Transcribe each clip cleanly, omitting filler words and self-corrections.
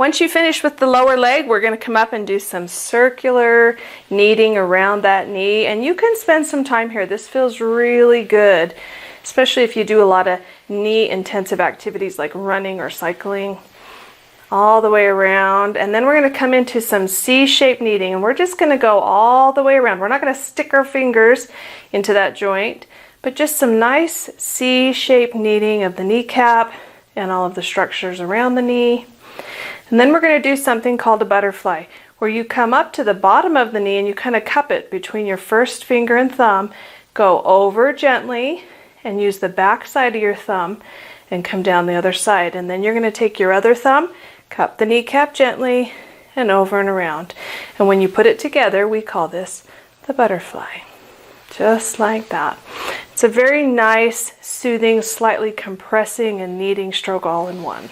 Once you finish with the lower leg, we're going to come up and do some circular kneading around that knee. And you can spend some time here. This feels really good, especially if you do a lot of knee intensive activities like running or cycling. All the way around. And then we're going to come into some C-shaped kneading, and we're just going to go all the way around. We're not going to stick our fingers into that joint, but just some nice C-shaped kneading of the kneecap and all of the structures around the knee. And then we're going to do something called a butterfly, where you come up to the bottom of the knee and you kind of cup it between your first finger and thumb, go over gently and use the back side of your thumb and come down the other side. And then you're going to take your other thumb, cup the kneecap gently and over and around. And when you put it together, we call this the butterfly. Just like that. It's a very nice, soothing, slightly compressing and kneading stroke all in one.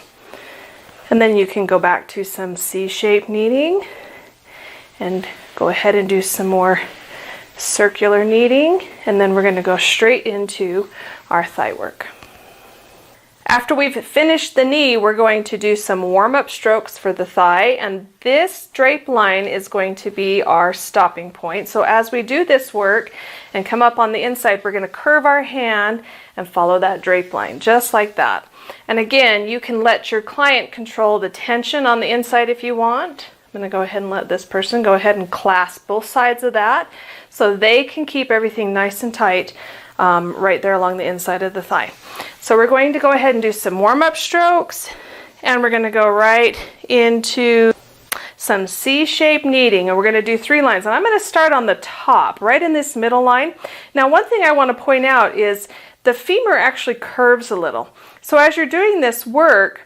And then you can go back to some C-shaped kneading and go ahead and do some more circular kneading. And then we're going to go straight into our thigh work. After we've finished the knee, we're going to do some warm-up strokes for the thigh, and this drape line is going to be our stopping point. So as we do this work and come up on the inside, we're going to curve our hand and follow that drape line, just like that. And again, you can let your client control the tension on the inside if you want. I'm going to go ahead and let this person go ahead and clasp both sides of that so they can keep everything nice and tight right there along the inside of the thigh. So we're going to go ahead and do some warm-up strokes, and we're going to go right into some C-shaped kneading, and we're going to do 3 lines. And I'm going to start on the top, right in this middle line. Now, one thing I want to point out is the femur actually curves a little. So as you're doing this work,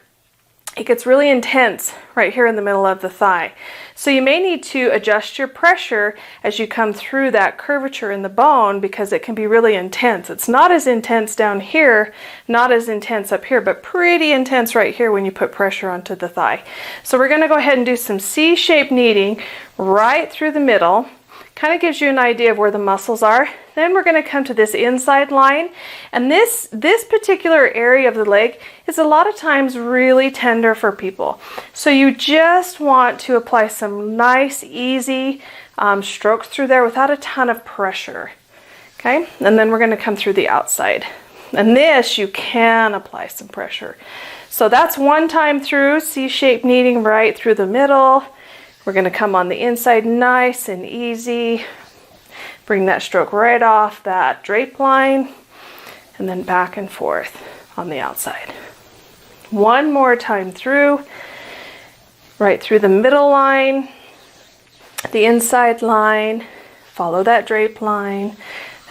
it gets really intense right here in the middle of the thigh. So you may need to adjust your pressure as you come through that curvature in the bone, because it can be really intense. It's not as intense down here, not as intense up here, but pretty intense right here when you put pressure onto the thigh. So we're going to go ahead and do some C-shaped kneading right through the middle. Kind of gives you an idea of where the muscles are. Then we're going to come to this inside line, and this particular area of the leg is a lot of times really tender for people. So you just want to apply some nice, easy strokes through there without a ton of pressure. Okay, and then we're going to come through the outside. And this, you can apply some pressure. So that's one time through, C-shaped kneading right through the middle. We're going to come on the inside nice and easy. Bring that stroke right off that drape line, and then back and forth on the outside. One more time through, right through the middle line, the inside line, follow that drape line,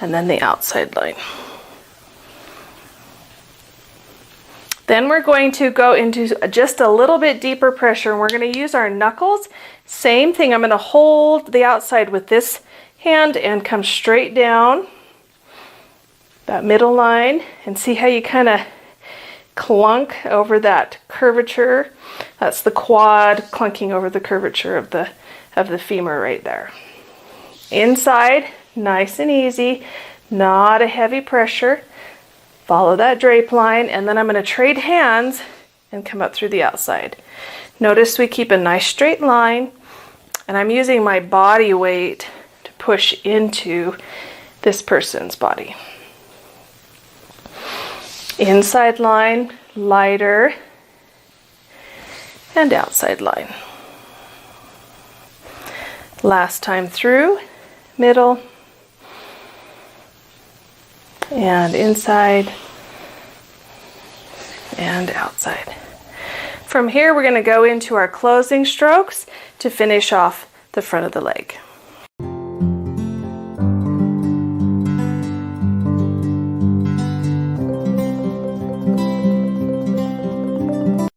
and then the outside line. Then we're going to go into just a little bit deeper pressure, and we're going to use our knuckles. Same thing, I'm going to hold the outside with this hand and come straight down that middle line, and see how you kind of clunk over that curvature. That's the quad clunking over the curvature of the femur right there. Inside, nice and easy, not a heavy pressure. Follow that drape line, and then I'm going to trade hands and come up through the outside. Notice we keep a nice straight line, and I'm using my body weight to push into this person's body. Inside line, lighter, and outside line. Last time through, middle, and inside, and outside. From here, we're going to go into our closing strokes to finish off the front of the leg.